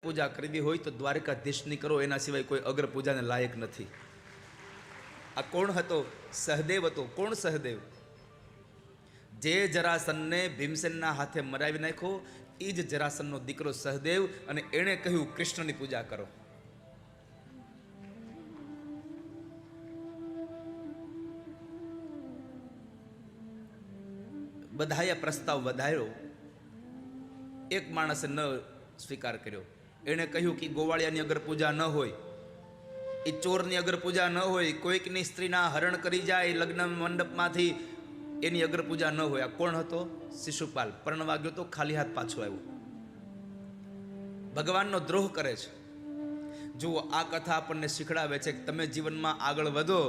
પૂજા કરવી હોય તો દ્વારકાધીશની કરો, એના સિવાય કોઈ અગ્ર પૂજાને લાયક નથી. આ કોણ હતો? સહદેવ હતો. કોણ સહદેવ? જે જરાસનને ભીમસેનના હાથે મરાવી નાખ્યો, એ જ જરાસનનો દીકરો સહદેવ, અને એણે કહ્યું કૃષ્ણની પૂજા કરો. બધાએ પ્રસ્તાવ વધાર્યો, એક માણસે ન સ્વીકાર કર્યો. એણે કહ્યું કે ગોવાળિયાની અગર પૂજા ન હોય, એ ચોરની અગર પૂજા ન હોય, કોઈકની સ્ત્રીના હરણ કરી જાય લગ્ન મંડપમાંથી, એની અગર પૂજા ન હોય. આ કોણ હતો? શિશુપાલ. પરણવા ગયો તો ખાલી હાથ પાછો આવ્યો. ભગવાનનો દ્રોહ કરે છે. જુઓ, આ કથા આપણને શીખડાવે છે કે તમે જીવનમાં આગળ વધો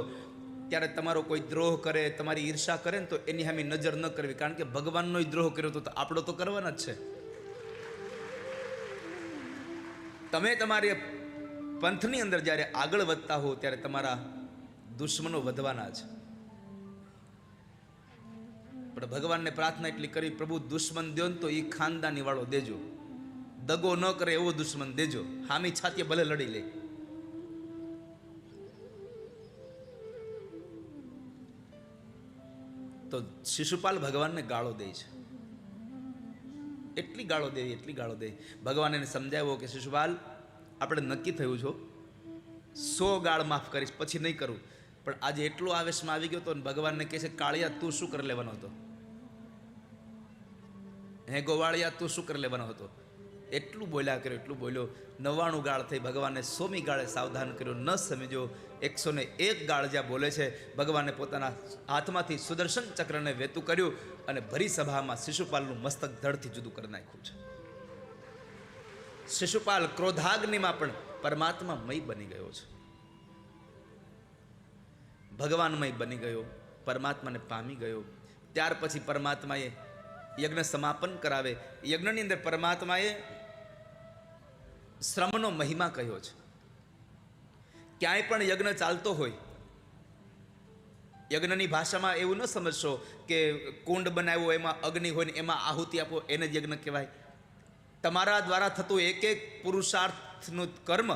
ત્યારે તમારો કોઈ દ્રોહ કરે, તમારી ઈર્ષા કરે ને, તો એની સામે નજર ન કરવી, કારણ કે ભગવાનનો દ્રોહ કર્યો તો આપણો તો કરવાના જ છે. તમે તમારી પંથની અંદર જ્યારે આગળ વધતા હો ત્યારે તમારા દુશ્મનો વધવાના છે. પણ ભગવાનને પ્રાર્થના એટલી કરી, પ્રભુ દુશ્મન દો ને તો એ ખાનદાની વાળો દેજો, દગો ન કરે એવો દુશ્મન દેજો, હામી છાતીએ ભલે લડી લે. તો શિશુપાલ ભગવાનને ગાળો દે છે. એટલી ગાળો દેવી, એટલી ગાળો દે. ભગવાન એને સમજાવ્યો કે શિશુપાલ, આપણે નક્કી થયું છો 100 ગાળ માફ કરીશ, પછી નહીં કરું. પણ આજે એટલો આવેશમાં આવી ગયો તો ભગવાનને કહે છે, કાળિયા તું શું કરી લેવાનો હતો? હે ગોવાળિયા તું શું કરી લેવાનો હતો? એટલું બોલ્યા કર્યો, એટલું બોલ્યો. 99 ગાળ થઈ. ભગવાને 100મી ગાળે સાવધાન કર્યો. ન સમજો 101 ગાળ જ્યાં બોલે છે, ભગવાને પોતાના હાથમાંથી સુદર્શન ચક્રને વેતું કર્યું અને ભરી સભામાં શિશુપાલનું મસ્તક ધડથી જુદું કરી નાખ્યું છે. શિશુપાલ ક્રોધાગ્નિમાં પણ પરમાત્મામય બની ગયો છે, ભગવાનમય બની ગયો, પરમાત્માને પામી ગયો. ત્યાર પછી પરમાત્માએ યજ્ઞ સમાપન કરાવે. યજ્ઞની અંદર પરમાત્માએ શ્રમનો મહિમા કહ્યો છે. ક્યાંય પણ યજ્ઞ ચાલતો હોય, યજ્ઞની ભાષામાં એવું ન સમજશો કે કુંડ બનાવ્યો એમાં અગ્નિ હોય ને એમાં આહુતિ આપો એને જ યજ્ઞ કહેવાય. તમારા દ્વારા થતું એક એક પુરુષાર્થનું કર્મ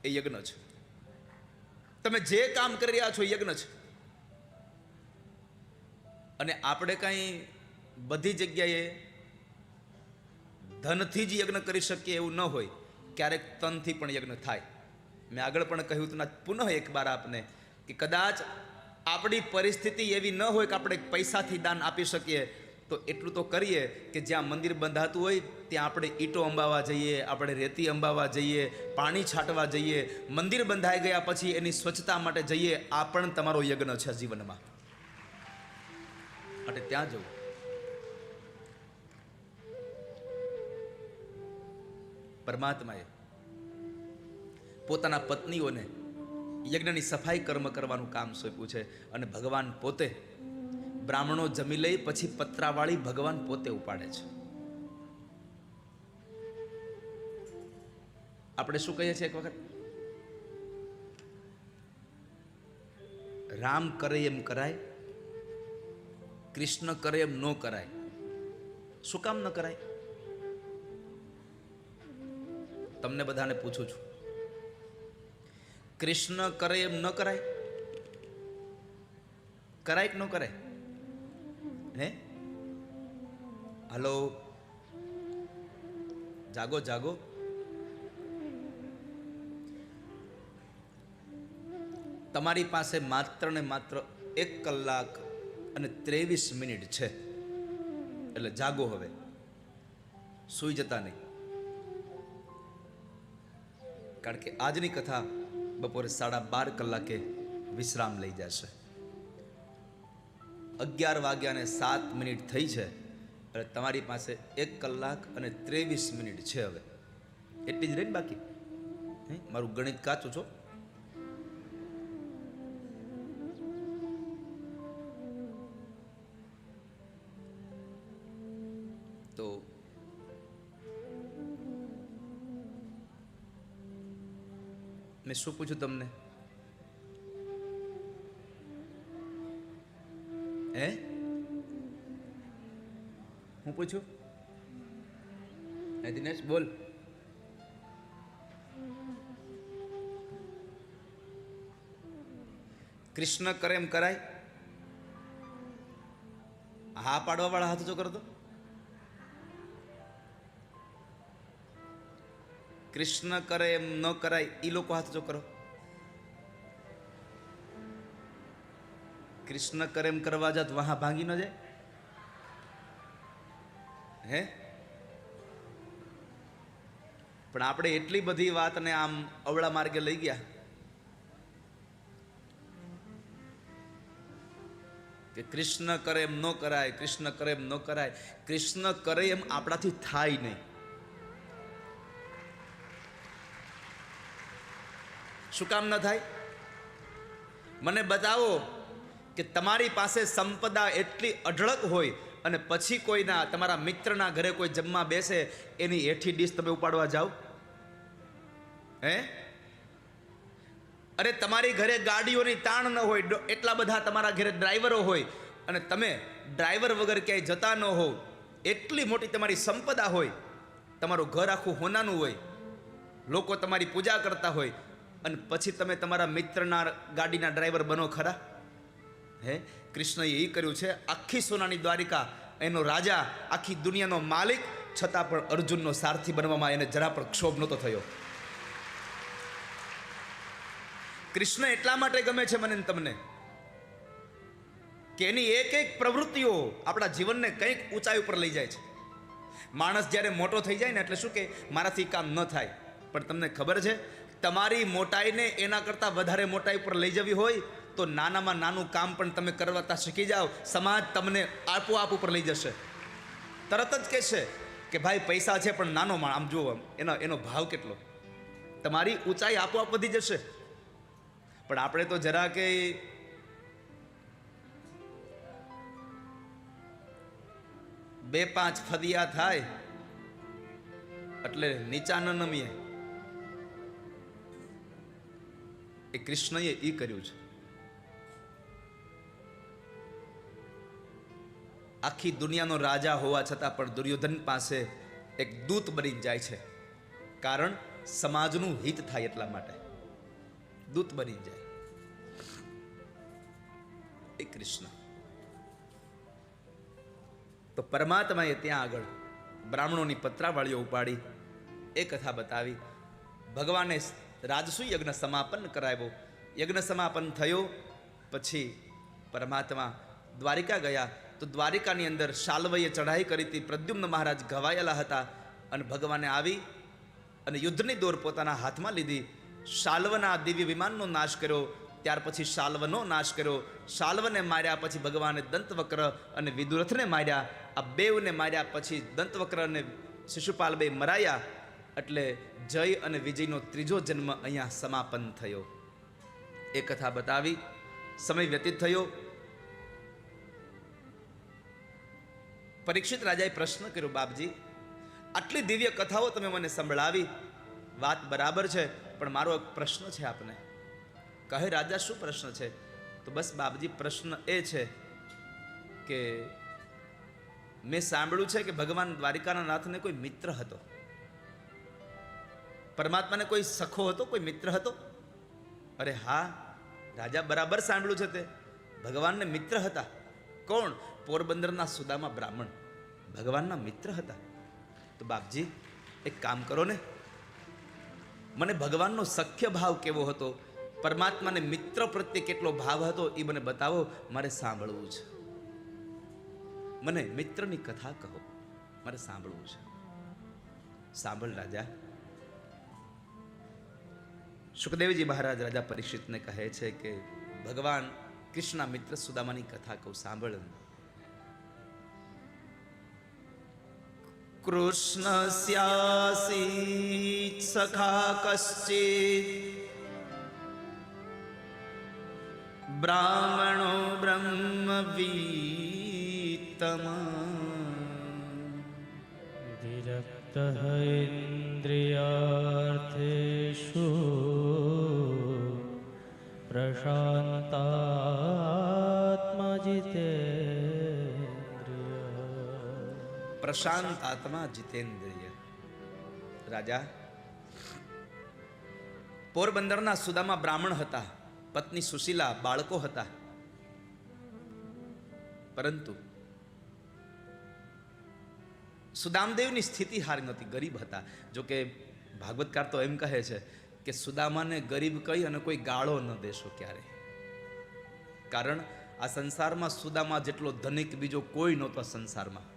એ યજ્ઞ છે. તમે જે કામ કરી રહ્યા છો યજ્ઞ છે. અને આપણે કાંઈ બધી જગ્યાએ ધનથી જ યજ્ઞ કરી શકીએ એવું ન હોય, ક્યારેક તનથી પણ યજ્ઞ થાય. મેં આગળ પણ કહ્યું હતું, પુનઃ એક બાર આપને, કે કદાચ આપણી પરિસ્થિતિ એવી ન હોય કે આપણે પૈસાથી દાન આપી શકીએ, તો એટલું તો કરીએ કે જ્યાં મંદિર બંધાતું હોય ત્યાં આપણે ઈંટો અંબાવા જઈએ, આપણે રેતી અંબાવા જઈએ, પાણી છાંટવા જઈએ. મંદિર બંધાઈ ગયા પછી એની સ્વચ્છતા માટે જઈએ. આ પણ તમારો યજ્ઞ છે જીવનમાં. અને ત્યાં જવું. પરમાત્માએ પોતાના પત્નીઓને યજ્ઞની સફાઈ કર્મ કરવાનું કામ સોંપ્યું છે. અને ભગવાન પોતે બ્રાહ્મણો જમી લઈ પછી પતરાવાળી ભગવાન પોતે ઉપાડે છે. આપણે શું કહીએ છીએ એક વખત, રામ કરે એમ કરાય, કૃષ્ણ કરે એમ ન કરાય. શું કામ ન કરાય? તમને બધાને પૂછું છું, કૃષ્ણ કરે એમ ન કરાય? કરાય કે ન કરાય? હે, હલો, જાગો જાગો. તમારી પાસે માત્ર ને માત્ર 1 કલાક અને 23 મિનિટ છે. એટલે જાગો હવે, સૂઈ જતા નહીં. કારણ કે આજની કથા બપોરે 12:30 કલાકે વિશ્રામ લઈ જશે. 11:07 થઈ છે. એટલે તમારી પાસે 1 કલાક અને 23 મિનિટ છે. હવે એટલી જ રહી ને બાકી. મારું ગણિત કાચું છો. તો મેં શું પૂછ્યું તમને? હે, હું પૂછું? દિનેશ બોલ. કૃષ્ણ કરે એમ કરાય? હા પાડવા વાળા હાથ જો કરતો. કૃષ્ણ કરે એમ ન કરાય એ લોકો હાથ જો કરો. કૃષ્ણ કરે એમ કરવા જાત વહાં ભાંગી ન જાય? હે? પણ આપણે એટલી બધી વાતને આમ અવળા માર્ગે લઈ ગયા કે કૃષ્ણ કરે એમ ન કરાય, કૃષ્ણ કરે એમ ન કરાય. કૃષ્ણ કરે એમ આપણાથી થાય નહીં. શું કામ ન થાય? મને બતાવો કે તમારી પાસે સંપદા એટલી અઢળક હોય અને પછી કોઈના તમારા મિત્રના ઘરે કોઈ જમવા બેસે એની હેઠી ડીશ તમે ઉપાડવા જાઓ? હે? અરે તમારી ઘરે ગાડીઓની તાણ ન હોય, એટલા બધા તમારા ઘરે ડ્રાઈવરો હોય અને તમે ડ્રાઈવર વગર ક્યાંય જતા ન હો, એટલી મોટી તમારી સંપદા હોય, તમારું ઘર આખું હોનાનું હોય, લોકો તમારી પૂજા કરતા હોય અને પછી તમે તમારા મિત્રના ગાડીના ડ્રાઈવર બનો ખરા? હે? કૃષ્ણએ એ કર્યું છે. આખી સોનાની દ્વારિકા, એનો રાજા, આખી દુનિયાનો માલિક, છતાં પણ અર્જુનનો સારથી બનવામાં એને જરા પણ ક્ષોભ નહોતો થયો. કૃષ્ણ એટલા માટે ગમે છે મને તમને કે એની એક એક પ્રવૃત્તિઓ આપણા જીવનને કંઈક ઊંચાઈ ઉપર લઈ જાય છે. માણસ જ્યારે મોટો થઈ જાય ને એટલે શું કે મારાથી કામ ન થાય, પણ તમને ખબર છે તમારી મોટાઈને એના કરતાં વધારે મોટાઈ ઉપર લઈ જવી હોય તો નાનામાં નાનું કામ પણ તમે કરવાતા શીખી જાઓ, સમાજ તમને આપોઆપ ઉપર લઈ જશે. તરત જ કહેશે કે ભાઈ પૈસા છે પણ નાનો આમ જુઓ એનો ભાવ કેટલો, તમારી ઊંચાઈ આપોઆપ વધી જશે. પણ આપણે તો જરા કે બે પાંચ ફદિયા થાય એટલે નીચા ન નમીએ. એ કૃષ્ણએ એ કર્યું છે. આખી દુનિયાનો રાજા હોવા છતાં પણ દુર્યોધન પાસે એક દૂત બની જાય છે, કારણ સમાજનું હિત થાય એટલા માટે દૂત બની જાય. એ કૃષ્ણ તો પરમાત્માએ ત્યાં આગળ બ્રાહ્મણોની પત્રાવાળીઓ ઉપાડી એ કથા બતાવી. ભગવાને રાજસુ યજ્ઞ સમાપન કરાવ્યો. યજ્ઞ સમાપન થયો પછી પરમાત્મા દ્વારિકા ગયા તો દ્વારિકાની અંદર શાલ્વએ ચઢાઈ કરી હતી. પ્રદ્યુમ્ન મહારાજ ઘવાયેલા હતા અને ભગવાને આવી અને યુદ્ધની દોર પોતાના હાથમાં લીધી. શાલ્વના દિવ્ય વિમાનનો નાશ કર્યો, ત્યાર પછી શાલ્વનો નાશ કર્યો. શાલ્વને માર્યા પછી ભગવાને દંતવક્ર અને વિદુરથને માર્યા. આ બેવને માર્યા પછી દંતવક્ર અને શિશુપાલ બે મરાયા. એટલે જય અને વિજયનો ત્રીજો જન્મ અહીંયા સમાપન થયો. એ કથા બતાવી. સમય વ્યતીત થયો. પરીક્ષિત રાજાએ પ્રશ્ન કર્યો, બાપજી આટલી દિવ્ય કથાઓ તમે મને સંભળાવી, વાત બરાબર છે, પણ મારો એક પ્રશ્ન છે આપને. કહે રાજા શું પ્રશ્ન છે? તો બસ બાપજી પ્રશ્ન એ છે કે મેં સાંભળ્યું છે કે ભગવાન દ્વારિકાના નાથને કોઈ મિત્ર હતો, પરમાત્માને કોઈ સખો હતો, કોઈ મિત્ર હતો? અરે હા રાજા, બરાબર સાંભળ્યું છે તે ભગવાનને મિત્ર હતા. કોણ? પોરબંદરના સુદામા બ્રાહ્મણ ભગવાનના મિત્ર હતા. તો બાપજી એક કામ કરો ને, મને ભગવાનનો સખ્ય ભાવ કેવો હતો, પરમાત્માને મિત્ર પ્રત્યે કેટલો ભાવ હતો એ મને બતાવો, મારે સાંભળવું છે. મને મિત્રની કથા કહો, મારે સાંભળવું છે. સાંભળ રાજા. સુખદેવજી મહારાજ રાજા પરીક્ષિતને કહે છે કે ભગવાન કૃષ્ણના મિત્ર સુદામાની કથા કહું, સાંભળ. કૃષ્ણસ્યાસી સખા કશ્ચિત બ્રાહ્મણો બ્રહ્મવીતમા વિરક્તઃ ઇન્દ્રિયાર્થેષુ પ્રશાંતાત્મા જીતેન્દ્રિય. પ્રશાંત આત્મા જીતેન્દ્રિય. રાજા, પોરબંદરના સુદામા બ્રાહ્મણ હતા, પત્ની સુશીલા, બાળકો હતા, પરંતુ સુદામદેવની સ્થિતિ હારી નહોતી, ગરીબ હતા. જોકે ભાગવતકાર તો એમ કહે છે કે સુદામાને ગરીબ કહી અને કોઈ ગાળો ન દેશો ક્યારે, કારણ આ સંસારમાં સુદામા જેટલો ધનિક બીજો કોઈ નહોતો. સંસારમાં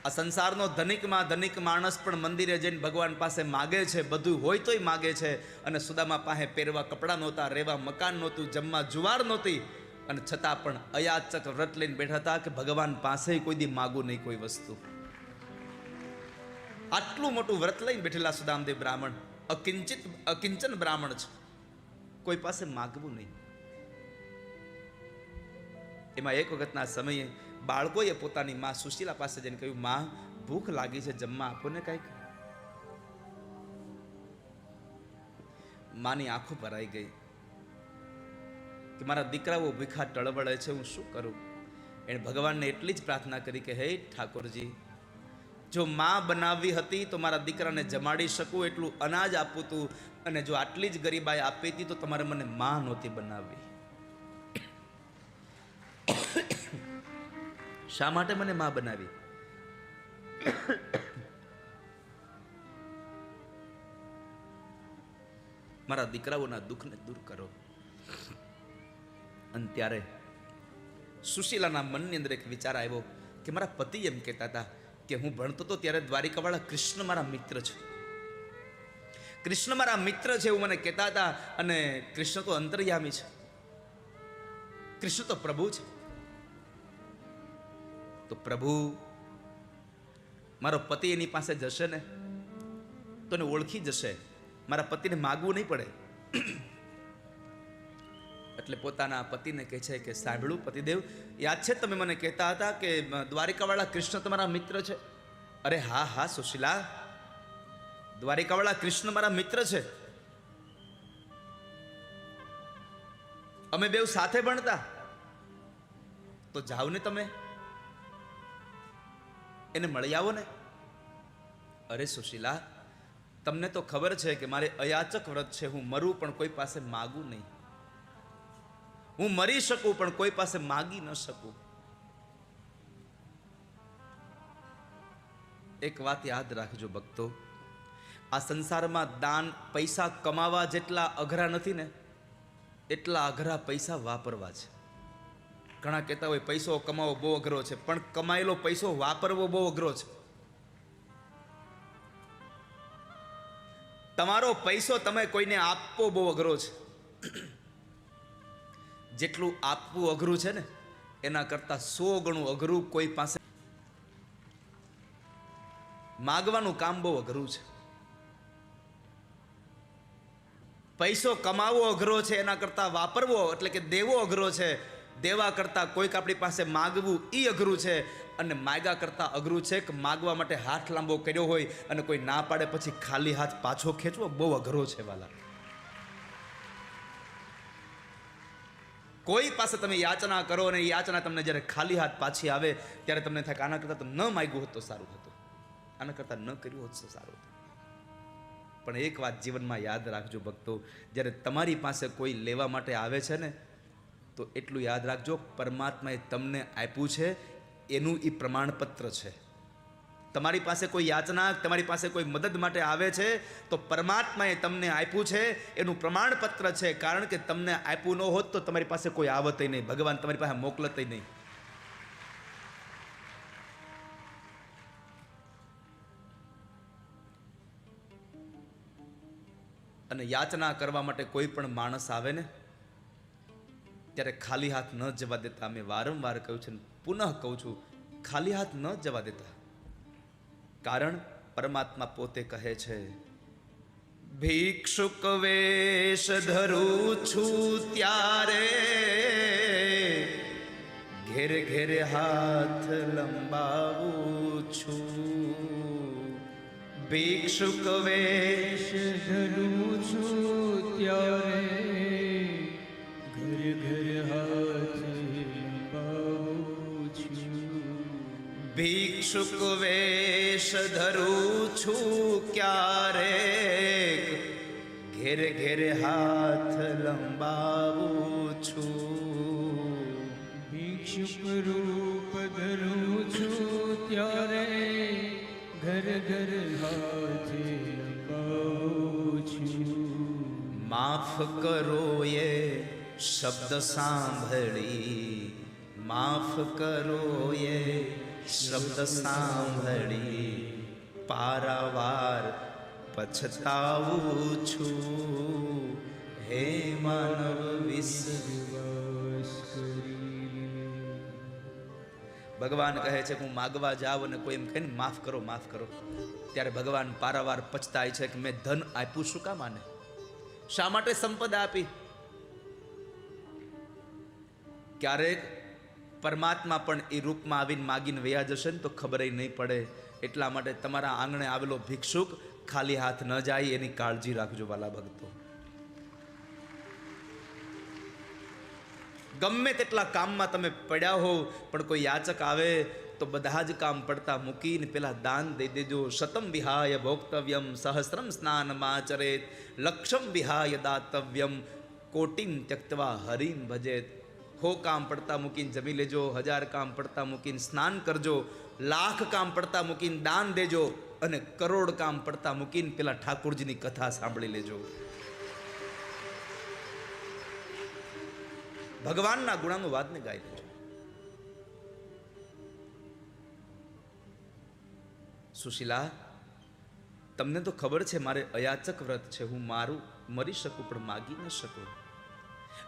આ સંસારનો ધનિકમાં ધનિક માણસ પણ મંદિરે જઈને ભગવાન પાસે માગે છે, બધું હોય તોય માગે છે. અને સુદામા પાસે પહેરવા કપડાં નહોતા, રહેવા મકાન નહોતું, જમવા જુવાર નહોતી, અને છતાં પણ અયાચક વ્રત લઈને બેઠા હતા કે ભગવાન પાસે કોઈ દી માગું નહીં કોઈ વસ્તુ. આટલું મોટું વ્રત લઈને બેઠેલા સુદામદેવ બ્રાહ્મણ, અકિંચન બ્રાહ્મણ છે, કોઈ પાસે માગવું નહીં. એમાં એક વખતના સમયે બાળકોએ પોતાની માં સુશીલા પાસે જઈને કહ્યું, માં ભૂખ લાગી છે, જમવા આપો ને કંઈક. માની આંખો ભરાઈ ગઈ કે મારા દીકરાઓ ભૂખા ટળવળે છે, હું શું કરું. એણે ભગવાનને એટલી જ પ્રાર્થના કરી કે હે ઠાકોરજી, જો માં બનાવવી હતી તો મારા દીકરાને જમાડી શકું એટલું અનાજ આપું તું, અને જો આટલી જ ગરીબાઈ આપી હતી તો તમારે મને માં નહોતી બનાવવી. શા માટે મને માં બનાવી? મારા દીકરાઓના દુઃખને દૂર કરો. અને ત્યારે સુશીલાના મનની અંદર એક વિચાર આવ્યો કે મારા પતિ એમ કહેતા હતા કે હું ભણતો હતો ત્યારે દ્વારિકાવાળા કૃષ્ણ મારા મિત્ર છે, કૃષ્ણ મારા મિત્ર છે એવું મને કહેતા હતા. અને કૃષ્ણ તો અંતર્યામી છે, કૃષ્ણ તો પ્રભુ છે. તો પ્રભુ મારો પતિ એની પાસે જશે ને તો એને ઓળખી જશે, મારા પતિને માગવું નહીં પડે. એટલે પોતાના પતિને કહે છે કે સાંભળ્યું પતિદેવ, યાદ છે તમે મને કહેતા હતા કે દ્વારિકાવાળા કૃષ્ણ તમારા મિત્ર છે? અરે હા હા સુશીલા, દ્વારિકાવાળા કૃષ્ણ મારા મિત્ર છે. અમે બેવ સાથે ભણતા. તો જાઓ ને તમે એને મળી આવો ને. અરે સુશીલા, તમને તો ખબર છે કે મારે અયાચક વ્રત છે, હું મરું પણ કોઈ પાસે માગું નહીં. હું મરી શકું પણ કોઈ પાસે માગી ન શકું. એક વાત યાદ રાખજો ભક્તો, આ સંસારમાં દાન પૈસા કમાવા જેટલા અઘરા નથી ને એટલા અઘરા પૈસા વાપરવા છે. ઘણા કહેતા હોય પૈસો કમાવો બહુ અઘરો છે, પણ કમાયેલો પૈસો વાપરવો બહુ અઘરો છે. તમારો પૈસો તમે કોઈને આપવો બહુ અઘરો છે. જેટલું આપવું અઘરું છે ને એના કરતા 100 ગણું અઘરું કોઈ પાસે માગવાનું કામ બહુ અઘરું છે. પૈસો કમાવો અઘરો છે એના કરતા વાપરવો એટલે કે દેવો અઘરો છે. દેવા કરતા કોઈક આપણી પાસે માગવું એ અઘરું છે, અને માગ્યા કરતા અઘરું છે કે માગવા માટે હાથ લાંબો કર્યો હોય અને કોઈ ના પાડે પછી ખાલી હાથ પાછો ખેંચવો બહુ અઘરો છે વાલા. કોઈ પાસે તમે યાચના કરો અને યાચના તમને જ્યારે ખાલી હાથ પાછી આવે ત્યારે તમને થાય કે આના કરતાં તો ન માગ્યું હોત તો સારું હતું, આના કરતાં ન કર્યું હોત તો સારું હતું. પણ એક વાત જીવનમાં યાદ રાખજો ભક્તો, જ્યારે તમારી પાસે કોઈ લેવા માટે આવે છે ને તો એટલું યાદ રાખજો, પરમાત્માએ તમને આપ્યું છે એનું એ પ્રમાણપત્ર છે. તમારી પાસે કોઈ યાચના, તમારી પાસે કોઈ મદદ માટે આવે છે તો પરમાત્માએ તમને આપ્યું છે એનું પ્રમાણપત્ર છે. કારણ કે તમને આપ્યું ન હોત તો તમારી પાસે કોઈ આવત નહીં, ભગવાન તમારી પાસે મોકલત નહીં. અને યાચના કરવા માટે કોઈ પણ માણસ આવે ને ત્યારે ખાલી હાથ ન જવા દેતા. અમે વારંવાર કહ્યું છે, પુનઃ કહું છું, ખાલી હાથ ન જવા દેતા. કારણ પરમાત્મા પોતે કહે છે, ભિક્ષુક વેશ ધરું છું ત્યારે ઘેર ઘેર હાથ લંબાવું છું. ભિક્ષુક વેશ ધરું છું ત્યારે ઘર ઘર હાથ લંબાવું છું. ભિક્ષુક વેશ ધરું છું ક્યારેક ઘેરે ઘેરે હાથ લંબાવું છું, ભિક્ષુક રૂપ ધરું છું ત્યારે ઘર ઘર હાથ લંબાવું છું. માફ કરો એ શબ્દ સાંભળી, માફ કરો એ શબ્દ સાંભળી, પારાવાર પછતાવું છું. હે માનવ વિશ્વાસ કરી. ભગવાન કહે છે કે હું માગવા જાઉં અને કોઈ એમ કહે ને માફ કરો માફ કરો, ત્યારે ભગવાન પારાવાર પછતાય છે કે મેં ધન આપ્યું શું કામ આને, શા માટે સંપદા આપી. ક્યારેક પરમાત્મા પણ એ રૂપમાં આવીને માગીને વયા જશે ને તો ખબર નહીં પડે. એટલા માટે તમારા આંગણે આવેલો ભિક્ષુક ખાલી હાથ ન જાય એની કાળજી રાખજો વાલા ભક્તો. ગમે તેટલા કામમાં તમે પડ્યા હો, પણ કોઈ યાચક આવે તો બધા જ કામ પડતા મૂકીને પેલા દાન દઈ દેજો. શતમ વિહાય ભોક્તવ્યમ સહસ્રમ સ્નાનમાચરેત, લક્ષમ વિહાય દાતવ્યમ કોટિમ ત્યક્તવા હરિમ ભજેત. 100 કામ પડતા મૂકીને જમી લેજો, 1000 કામ પડતા મૂકીને સ્નાન કરજો, 1,00,000 કામ પડતા મૂકીને દાન દેજો, અને 1 કરોડ કામ પડતા મૂકીને પેલા ઠાકોરજીની કથા સાંભળી લેજો. ભગવાનના ગુણાનું વાદને ગાઈ દેજો. સુશીલા, તમને તો ખબર છે મારે અયાચક વ્રત છે, હું મરી શકું પણ માગી ન શકું.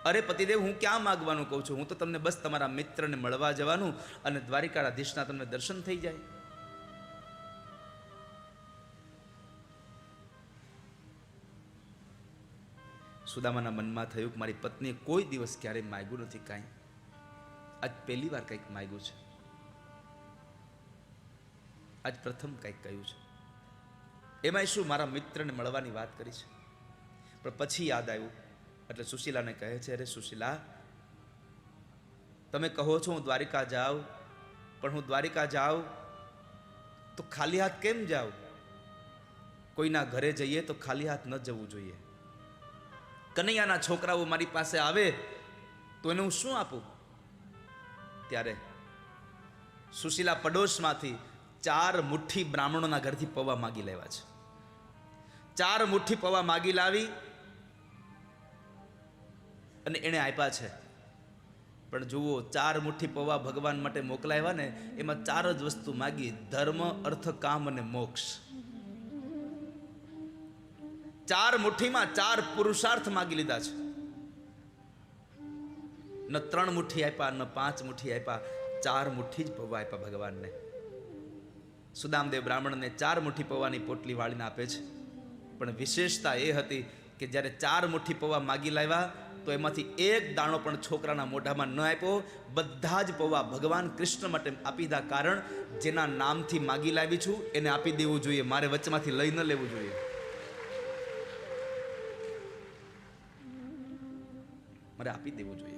અરે પતિદેવ, હું ક્યાં માગવાનું કહું છું, હું તો તમને બસ તમારા મિત્રને મળવા જવાનું અને દ્વારિકાધીશના તમને દર્શન થઈ જાય. સુદામાના મનમાં થયું કે મારી પત્નીએ કોઈ દિવસ ક્યારેય માગ્યું નથી કાંઈ, આજ પહેલી વાર કંઈક માગ્યું છે, આજ પ્રથમ કંઈક કહ્યું છે. એમાં શું મારા મિત્રને મળવાની વાત કરી છે. પણ પછી યાદ આવ્યું એટલે સુશીલાને કહે છે, અરે સુશીલા, તમે કહો છો હું દ્વારિકા જાઉં, પણ હું દ્વારિકા જાઉં તો ખાલી હાથ કેમ જાઉં? કોઈના ઘરે જઈએ તો ખાલી હાથ ન જવું જોઈએ. કનૈયાના છોકરાઓ મારી પાસે આવે તો એને હું શું આપું? ત્યારે સુશીલા પડોશમાંથી 4 મુઠ્ઠી બ્રાહ્મણોના ઘરથી પૌવા માગી લેવા છે. 4 મુઠ્ઠી પૌવા માગી લાવી અને એને આપ્યા છે. પણ જુઓ, 4 મુઠ્ઠી પૌવા ભગવાન માટે મોકલાવ્યા ને, એમાં 4 જ વસ્તુ માગી: ધર્મ, અર્થ, કામ અને મોક્ષ. 4 મુઠ્ઠીમાં 4 પુરુષાર્થ માગી લીધા છે. ન 3 મુઠ્ઠી આપ્યા, ન 5 મુઠ્ઠી આપ્યા, 4 મુઠ્ઠી જ પૌવા આપ્યા ભગવાનને. સુદામદેવ બ્રાહ્મણને 4 મુઠ્ઠી પૌવાની પોટલી વાળીને આપે છે. પણ વિશેષતા એ હતી કે જ્યારે 4 મુઠ્ઠી પૌવા માગી લાવ્યા તો એમાંથી 1 દાણો પણ છોકરાના મોઢામાં ન આપ્યો. બધા જ પૌવા ભગવાન કૃષ્ણ માટે આપી દીધા. કારણ જેના નામથી માગી લાવી છું એને આપી દેવું જોઈએ, મારે વચમાંથી લઈ ન લેવું જોઈએ. મારે આપી દેવું જોઈએ.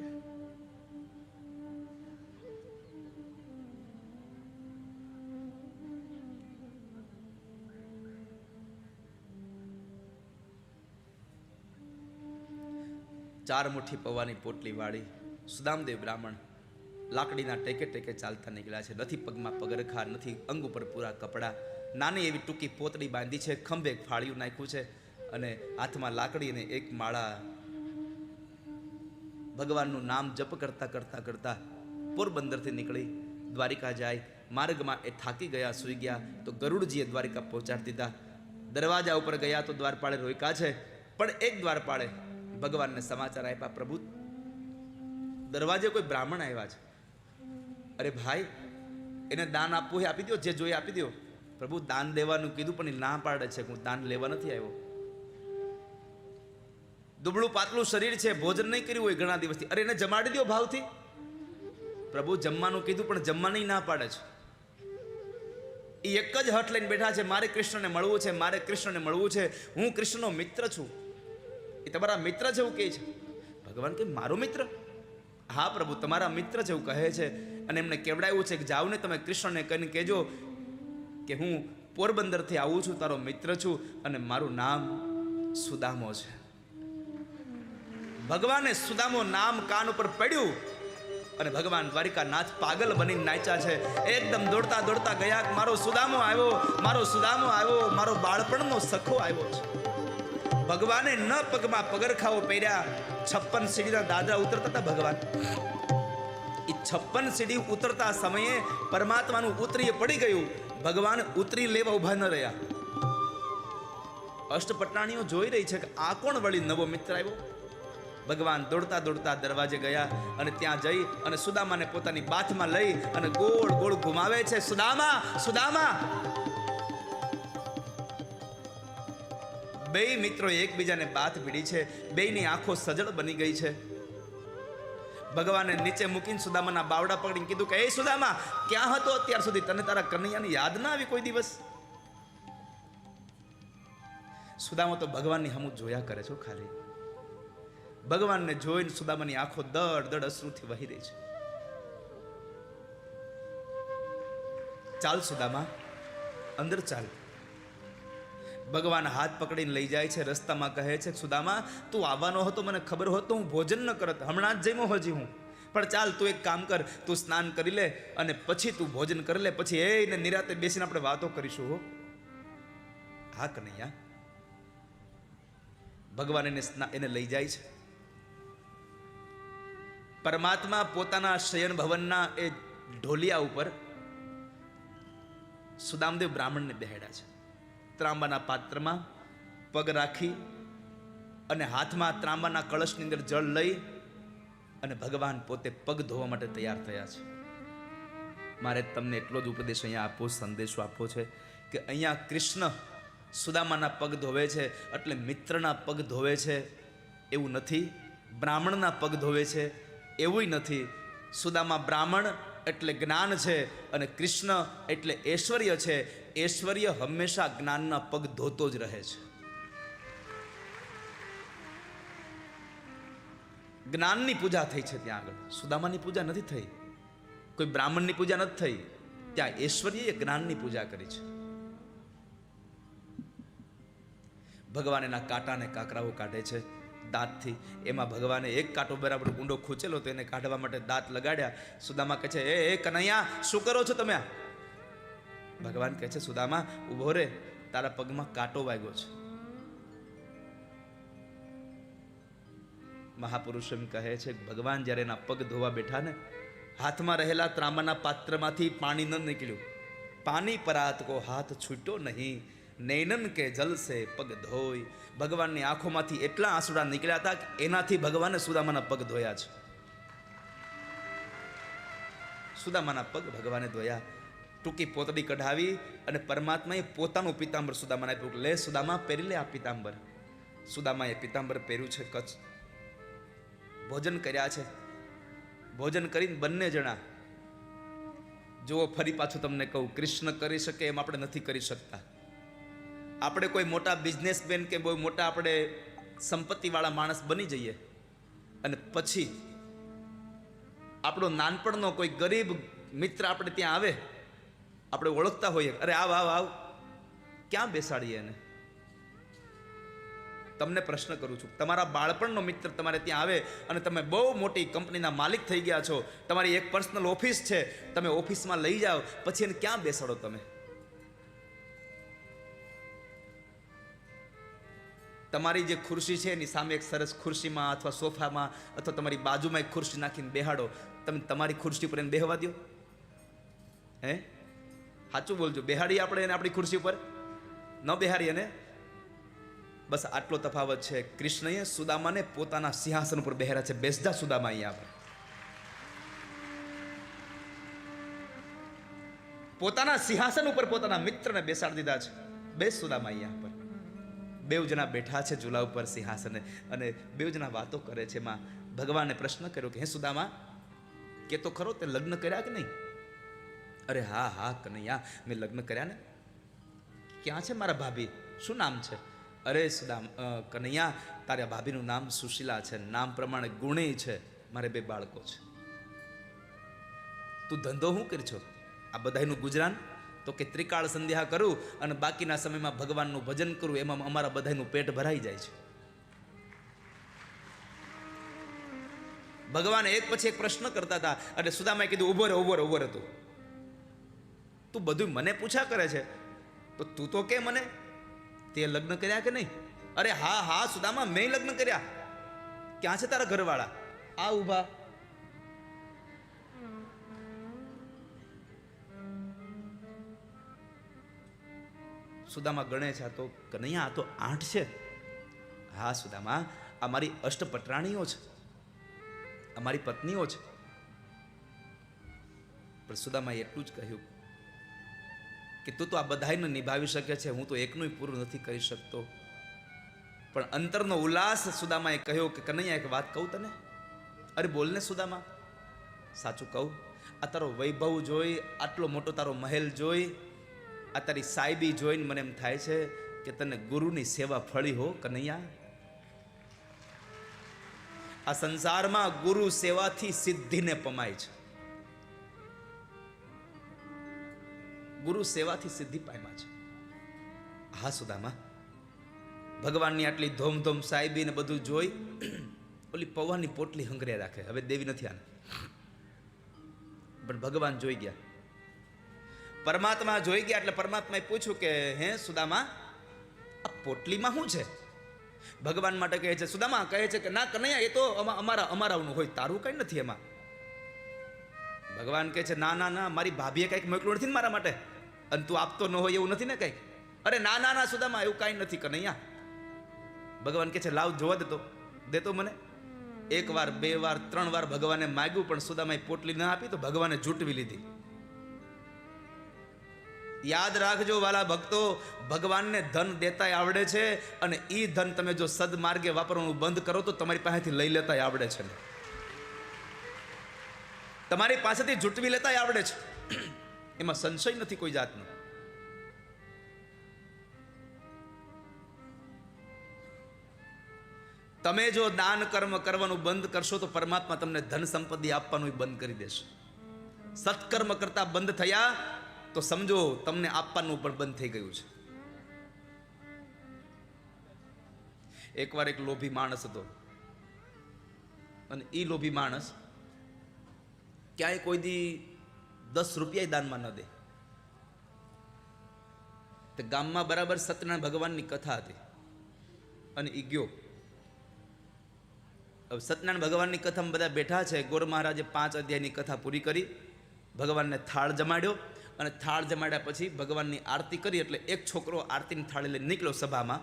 ચાર મુઠ્ઠી પૌવાની પોટલી વાળી સુદામદેવ બ્રાહ્મણ લાકડીના ટેકે ટેકે ચાલતા નીકળ્યા છે. નથી પગમાં પગરખા, નથી અંગ ઉપર પૂરા કપડાં, નાની એવી ટૂંકી પોતડી બાંધી છે, ખંભે ફાળિયું નાખ્યું છે અને હાથમાં લાકડી અને એક માળા. ભગવાનનું નામ જપ કરતા કરતા કરતા પોરબંદરથી નીકળી દ્વારિકા જાય. માર્ગમાં એ થાકી ગયા, સૂઈ ગયા તો ગરુડજીએ દ્વારિકા પહોંચાડી દીધા. દરવાજા ઉપર ગયા તો દ્વારપાળે રોક્યા છે. પણ એક દ્વારપાળે ભગવાનને સમાચાર આપ્યા, પ્રભુ દરવાજે કોઈ બ્રાહ્મણ આવ્યા છે. અરે ભાઈ, એને દાન આપવું હોય આપી દો, જે જોઈએ આપી દો. પ્રભુ દાન દેવાનું કીધું પણ એ ના પાડે છે, હું દાન લેવા નથી આવ્યો. દુબળું પાતળું શરીર છે, ભોજન નહીં કર્યું હોય ઘણા દિવસથી. અરે એને જમાડી દો ભાવથી. પ્રભુ જમવાનું કીધું પણ જમવાની ના પાડે છે. એ એક જ હઠ લઈને બેઠા છે, મારે કૃષ્ણને મળવું છે, મારે કૃષ્ણને મળવું છે, હું કૃષ્ણનો મિત્ર છું. એ તમારા મિત્ર છે એવું કહે છે. ભગવાન કે મારો મિત્ર? હા પ્રભુ, તમારા મિત્ર છે એવું કહે છે. અને એમને કેવડાવ્યું છે કે જાઓ ને તમે કૃષ્ણને કહીને કહેજો કે હું પોરબંદરથી આવું છું, તારો મિત્ર છું અને મારું નામ સુદામો છે. ભગવાને સુદામો નામ કાન ઉપર પડ્યું અને ભગવાન દ્વારિકાનાથ પાગલ બની નાચ્યા છે. એકદમ દોડતા દોડતા ગયા, મારો સુદામો આવ્યો, મારો સુદામો આવ્યો, મારો બાળપણનો સખો આવ્યો છે. ભગવાને ન પગમાં પગરખાઓ પહેર્યા, 56 સીડીના દાદરા ઉતરતા હતા ભગવાન. એ 56 સીડી ઉતરતા સમયે પરમાત્માનું ઉતરીએ પડી ગયું. ભગવાન ઉતરી લેવા ઉભા ન રહ્યા. અષ્ટપટરાણીઓ જોઈ રહી છે કે આ કોણ વળી નવો મિત્ર આવ્યો. ભગવાન દોડતા દોડતા દરવાજે ગયા અને ત્યાં જઈ અને સુદામાને પોતાની બાથમાં લઈ અને ગોળ ગોળ ઘુમાવે છે. સુદામા, સુદામા. બે મિત્રો એકબીજાને બાથ ભીડી છે, બેયની આંખો સજળ બની ગઈ છે. ભગવાને નીચે મૂકીને સુદામાના બાવડા પકડીને કીધું કે એ સુદામા, ક્યાં હતો અત્યાર સુધી? તને તારા કનૈયાની યાદ ના આવી કોઈ દિવસ? સુદામા તો ભગવાનની હમું જોયા કરે છો ખાલી. ભગવાનને જોઈને સુદામાની આંખો દડ દડ અશ્રુથી વહી રહી છે. ચાલ સુદામા, અંદર ચાલ. ભગવાન હાથ પકડીને લઈ જાય છે. રસ્તામાં કહે છે, સુદામા તું આવવાનો હતો, મને ખબર હોત તો હું ભોજન ન કરત. હમણાં જ જમ્યો હજી હું. પણ ચાલ તું એક કામ કર, તું સ્નાન કરી લે અને પછી તું ભોજન કરી લે. પછી એને નિરાતે બેસીને આપણે વાતો કરીશું. હો હા કનૈયા. ભગવાન એને લઈ જાય છે. પરમાત્મા પોતાના શયન ભવનના એ ઢોલિયા ઉપર સુદામદેવ બ્રાહ્મણને બેહાડ્યા છે. ત્રાંબાના પાત્રમાં પગ રાખી અને હાથમાં ત્રાંબાના કળશની અંદર જળ લઈ અને ભગવાન પોતે પગ ધોવા માટે તૈયાર થયા છે. મારે તમને એટલો જ ઉપદેશ અહીંયા આપવો, સંદેશો આપવો છે કે અહીંયા કૃષ્ણ સુદામાના પગ ધોવે છે એટલે મિત્રના પગ ધોવે છે એવું નથી. બ્રાહ્મણના પગ ધોવે છે એવું નથી. સુદામા બ્રાહ્મણ એટલે જ્ઞાન છે અને કૃષ્ણ એટલે ઐશ્વર્ય છે. ઐશ્વર્ય હંમેશા જ્ઞાનના પગ ધોતો જ રહે છે. જ્ઞાનની પૂજા થઈ છે ત્યાં આગળ, સુદામાની પૂજા નથી થઈ. કોઈ બ્રાહ્મણની પૂજા નથી થઈ. ત્યાં ઐશ્વર્ય જ્ઞાનની પૂજા કરી છે. ભગવાન એના કાંટાને કાકરાઓ કાઢે છે દાંતથી. એમાં ભગવાને એક કાંટો બરાબર ઊંડો ખૂંચેલો તો એને કાઢવા માટે દાંત લગાડ્યા. સુદામા કહે છે, એ કનૈયા શું કરો છો તમે? ભગવાન કહે છે, સુદામા ઊભો રે, તારા પગમાં કાંટો વાગ્યો છે. મહાપુરુષ એમ કહે છે, ભગવાન જ્યારે એના પગ ધોવા બેઠા ને, હાથમાં રહેલા ત્રાંબાના પાત્રમાંથી પાણી ન નીકળ્યું. પાણી પરાત કો હાથ છૂટ્યો નહીં, નૈનન કે જલ સે પગ ધોઈ. ભગવાનની આંખોમાંથી એટલા આંસુડા નીકળ્યા હતા કે એનાથી ભગવાને સુદામાના પગ ધોયા છે. સુદામાના પગ ભગવાને ધોયા. ટૂંકી પોતડી કઢાવી અને પરમાત્માએ પોતાનું પિતાંબર સુદામાને આપ્યું. લે સુદામા, પહેરી લે આ પિતાંબર. સુદામાએ પિતાંબર પહેર્યું છે, કચ્છ. ભોજન કર્યા છે. ભોજન કરીને બંને જણા, જો ફરી પાછું તમને કહું, કૃષ્ણ કરી શકે એમ આપણે નથી કરી શકતા. આપણે કોઈ મોટા બિઝનેસમેન કે બહુ મોટા આપણે સંપત્તિવાળા માણસ બની જઈએ અને પછી આપણો નાનપણનો કોઈ ગરીબ મિત્ર આપણે ત્યાં આવે, આપણે ઓળખતા હોઈએ, અરે આવ આવ આવ, ક્યાં બેસાડીએ એને? તમને પ્રશ્ન કરું છું, તમારા બાળપણનો મિત્ર તમારે ત્યાં આવે અને તમે બહુ મોટી કંપનીના માલિક થઈ ગયા છો, તમારી એક પર્સનલ ઓફિસ છે, તમે ઓફિસમાં લઈ જાઓ, પછી એને ક્યાં બેસાડો તમે? તમારી જે ખુરશી છે એની સામે એક સરસ ખુરશીમાં અથવા સોફામાં અથવા તમારી બાજુમાં એક ખુરશી નાખીને બેહાડો. તમે તમારી ખુરશી ઉપર એને બેહવા દો? હે, સાચું બોલજો. બેહાડીએ આપણે એને આપણી ખુરશી ઉપર? ન બેહાડીએ ને? બસ આટલો તફાવત છે. કૃષ્ણએ સુદામાને પોતાના સિંહાસન ઉપર બેહાડ્યા છે. બેસજા સુદામા અહીંયા પર. પોતાના સિંહાસન ઉપર પોતાના મિત્રને બેસાડી દીધા છે. બેસ સુદામા અહીંયા પર. બેવ જણા બેઠા છે ઝૂલા ઉપર સિંહાસને અને બેવ જણા વાતો કરે છે. એમાં ભગવાને પ્રશ્ન કર્યો કે હે સુદામા, કે તો ખરો તે લગ્ન કર્યા કે નહીં? અરે હા હા કનૈયા, મેં લગ્ન કર્યા ને. ક્યાં છે મારા ભાભી? શું નામ છે? અરે કનૈયા, તારા ભાભીનું નામ સુશીલા છે, નામ પ્રમાણે ગુણી છે, મારે 2 બાળકો છે. તું ધંધો શું કરી છો? આ બધાનું ગુજરાન? તો કે ત્રિકાળ સંધ્યા કરું અને બાકીના સમયમાં ભગવાનનું ભજન કરું, એમાં અમારા બધાનું પેટ ભરાઈ જાય છે. ભગવાન એક પછી એક પ્રશ્ન કરતા હતા અને સુદામાએ કીધું ઉભો રહે, ઉભો રહે, ઉભો રહે, તું બધું મને પૂછા કરે છે, તો તું તો કે મને તે લગ્ન કર્યા કે નહીં? અરે હા હા સુદામા, મેં લગ્ન કર્યા. ક્યાં છે તારા ઘરવાળા? આ ઊભા. સુદામા ગણે છે, આ તો કનૈયા, આ તો 8 છે. હા સુદામા, આ મારી અષ્ટપટરાણીઓ છે, અમારી પત્નીઓ છે. પણ સુદામાએ એટલું જ કહ્યું કે તું તો આ બધાયને નિભાવી શકે છે, હું તો એકનું પૂરું નથી કરી શકતો. પણ અંતરનો ઉલ્લાસ સુદામાએ કહ્યો કે કનૈયા, એક વાત કહું તને? અરે બોલને સુદામા. સાચું કહું, આ તારો વૈભવ જોઈ, આટલો મોટો તારો મહેલ જોઈ, આ તારી સાહેબી જોઈને મને એમ થાય છે કે તને ગુરુની સેવા ફળી હો કનૈયા. આ સંસારમાં ગુરુ સેવાથી સિદ્ધિને પમાય છે. ગુરુ સેવાથી સિદ્ધિ પામ્યા છે. હા સુદામા, ભગવાનની આટલી ધોમધોમ સાહેબી ને બધું જોઈ ઓલી પૌવાની પોટલી હંગરે રાખે. હવે દેવી નથી આને, પણ ભગવાન જોઈ ગયા, પરમાત્મા જોઈ ગયા. એટલે પરમાત્માએ પૂછ્યું કે હે સુદામા, આ પોટલીમાં શું છે? ભગવાન માટે કહે છે, સુદામા કહે છે કે ના કનૈયા, એ તો અમારાનું હોય, તારું કઈ નથી એમાં. ભગવાન કહે છે ના ના ના, મારી ભાભીએ કંઈક મોકલ્યું નથી ને મારા માટે, અને તું આપતો ન હોય એવું નથી ને કંઈક? અરે ના ના ના સુદામા, એવું કાંઈ નથી કનૈયા. ભગવાન કહે છે લાવ જોવા દેતો મને. 1 વાર 2 વાર 3 વાર ભગવાને માગ્યું, પણ સુદામાએ પોટલી ના આપી તો ભગવાને જૂટવી લીધી. યાદ રાખજો વાલા ભક્તો, ભગવાનને ધન દેતાય આવડે છે, અને એ ધન તમે જો સદમાર્ગે વાપરવાનું બંધ કરો તો તમારી પાસેથી લઈ લેતાય આવડે છે, તમારી પાસેથી જૂટવી લેતાય આવડે છે. એમાં સંશય નથી કોઈ જાતનો. તમે જો દાન કર્મ કરવાનું બંધ કરશો તો પરમાત્મા તમને ધન સંપત્તિ આપવાનું બંધ કરી દેશે. સત્કર્મ કરતા બંધ થયા તો સમજો તમને આપવાનું પણ બંધ થઈ ગયું છે. એકવાર એક લોભી માણસ હતો, અને એ લોભી માણસ ક્યાંય કોઈ દી 10 રૂપિયા દાનમાં ન દે. તે ગામમાં બરાબર સત્યનારાયણ ભગવાનની કથા હતી, અને એ ગયો. હવે સત્યનારાયણ ભગવાનની કથામાં બધા બેઠા છે. ગોર મહારાજે 5 અધ્યાયની કથા પૂરી કરી, ભગવાનને થાળ જમાડ્યો, અને થાળ જમાડ્યા પછી ભગવાનની આરતી કરી. એટલે એક છોકરો આરતીની થાળી લઈને નીકળ્યો સભામાં.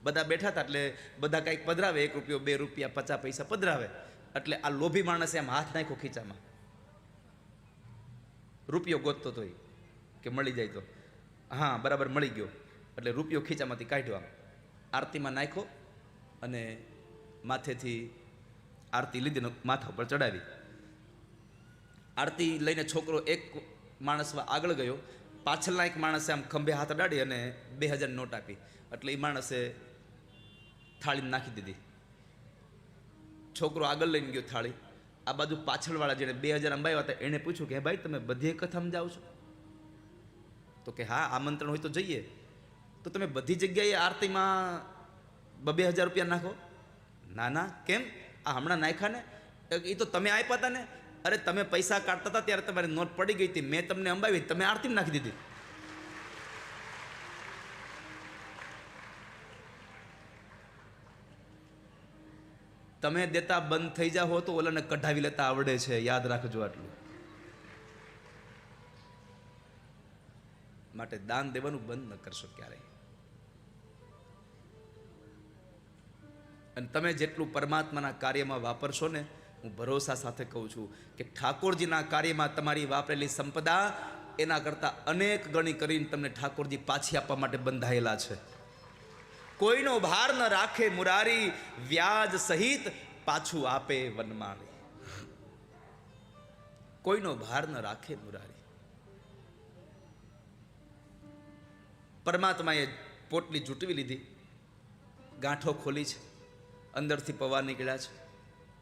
બધા બેઠા હતા, એટલે બધા કંઈક પધરાવે, 1 રૂપિયો 2 રૂપિયા 50 પૈસા પધરાવે. એટલે આ લોભી માણસે આમ હાથ નાખ્યો ખીચામાં, રૂપિયો ગોતતો તો કે મળી જાય તો. હા બરાબર મળી ગયો. એટલે રૂપિયો ખીચામાંથી કાઢ્યો, આમ આરતીમાં નાખ્યો, અને માથેથી આરતી લીધી, માથા પર ચડાવી. આરતી લઈને છોકરો એક માણસ આગળ ગયો, પાછળના એક માણસે આમ ખંભે હાથ અડાડી અને 2000 નોટ આપી. એટલે એ માણસે થાળી નાખી દીધી. છોકરો આગળ લઈને ગયો થાળી. આ બાજુ પાછળવાળા જેને 2000 અંબાવ્યા હતા એને પૂછ્યું કે ભાઈ તમે બધી કથામાં જાઓ છો? તો કે હા, આમંત્રણ હોય તો જઈએ. તો તમે બધી જગ્યાએ આરતીમાં 2000 રૂપિયા નાખો? ના ના, કેમ? આ હમણાં નાખ્યા ને, એ તો તમે આપ્યા હતા ને. અરે તમે પૈસા કાઢતા હતા ત્યારે તમારી નોટ પડી ગઈ હતી, મેં તમને અંબાવી, તમે આરતીમાં નાખી દીધી. તમે દેતા બંધ થઈ જાઓ તો ઓલાને કઢાવી લેતા આવડે છે, યાદ રાખજો આટલું. માટે દાન દેવાનું બંધ ન કરશો ક્યારેય. અને તમે જેટલું પરમાત્માના કાર્યમાં વાપરશો ને, હું ભરોસા સાથે કહું છું કે ઠાકોરજીના કાર્યમાં તમારી વાપરેલી સંપદા એના કરતાં અનેક ગણી કરીને તમને ઠાકોરજી પાછી આપવા માટે બંધાયેલા છે. કોઈનો ભાર ન રાખે મુરારી, વ્યાજ સહિત પાછું આપે વનમાળી. કોઈનો ભાર ન રાખે મુરારી. પરમાત્માએ પોટલી જૂટવી લીધી, ગાંઠો ખોલી છે, અંદરથી પૌવા નીકળ્યા છે.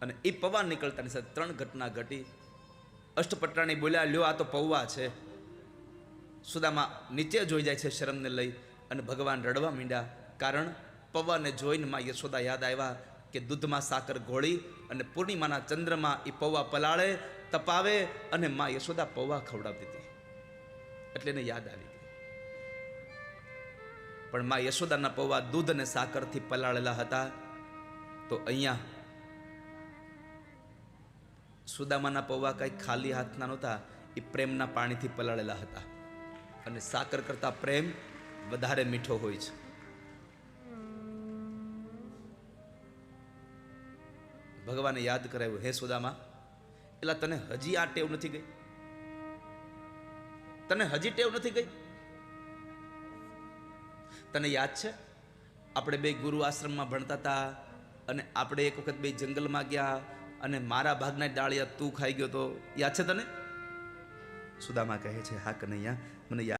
અને એ પૌવા નીકળતાની સાથે 3 ઘટના ઘટી. અષ્ટપટરાણી બોલ્યા, લ્યો આ તો પૌવા છે. સુદામા નીચે જોઈ જાય છે શરમને લઈ, અને ભગવાન રડવા માંડ્યા. કારણ પૌવાને જોઈને માં યશોદા યાદ આવ્યા. કે દૂધમાં સાકર ઘોળી અને પૂર્ણિમાના ચંદ્રમાં એ પૌવા પલાળે, તપાવે અને માં યશોદા પૌવા ખવડાવતી હતી. એટલે એને યાદ આવી ગઈ. પણ માં યશોદાના પૌવા દૂધ અને સાકરથી પલાળેલા હતા. તો અહીંયા સુદામાના પૌવા કઈ ખાલી હાથના નહોતા, એ પ્રેમના પાણીથી પલાળેલા હતા. અને સાકર કરતા પ્રેમ વધારે મીઠો હોય છે. ભગવાને યાદ કરાવ્યું, હે સુદામા, એટલે તને હજી આ ટેવ નથી ગઈ? તને હજી ટેવ નથી ગઈ? તને યાદ છે આપણે બે ગુરુ આશ્રમમાં ભણતા હતા અને આપણે એક વખત બે જંગલમાં ગયા અને મારા ભાગના ડાળિયા તું ખાઈ ગયો તો યાદ છે તને? સુદામા કહે છે, હા કનૈયા, મને યાદ